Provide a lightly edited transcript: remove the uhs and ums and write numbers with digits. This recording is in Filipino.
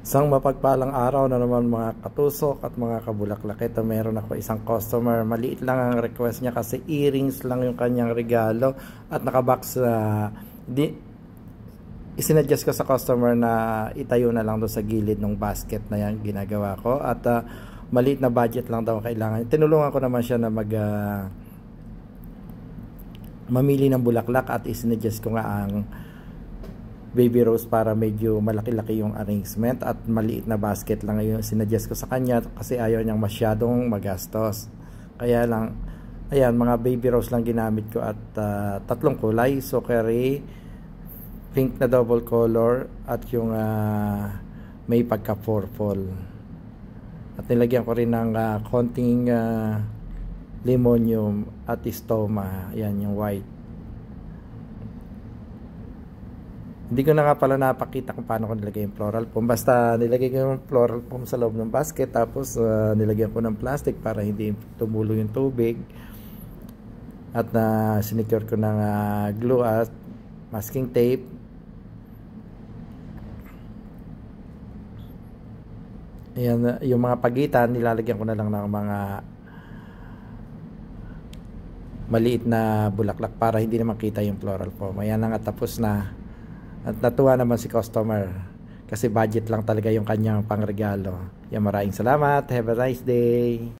Isang mapagpalang araw na naman mga katusok at mga kabulaklak. Ito meron ako isang customer. Maliit lang ang request niya kasi earrings lang yung kanyang regalo at nakabox isinadjust ko sa customer na itayo na lang doon sa gilid ng basket na yan ginagawa ko at maliit na budget lang daw kailangan. Tinulungan ko naman siya na mamili ng bulaklak at isinadjust ko nga ang baby rose para medyo malaki-laki yung arrangement at maliit na basket lang yung sinuggest ko sa kanya kasi ayaw niyang masyadong magastos. Kaya lang, ayan, mga baby rose lang ginamit ko at tatlong kulay, sukeri, pink na double color at yung may pagka-purple. At nilagyan ko rin ng konting limonium at stoma, ayan yung white. Hindi ko na nga pala napakita kung paano ko nilagay yung floral foam. Basta nilagay ko yung floral foam sa loob ng basket. Tapos nilagyan ko ng plastic para hindi tumulo yung tubig. At sinicure ko ng glue at masking tape. Ayan, yung mga pagitan nilalagyan ko na lang ng mga maliit na bulaklak para hindi na makita yung floral foam. Ayan na nga, tapos na. At natuwa naman si customer kasi budget lang talaga yung kanyang pangregalo. Yan, maraming salamat. Have a nice day.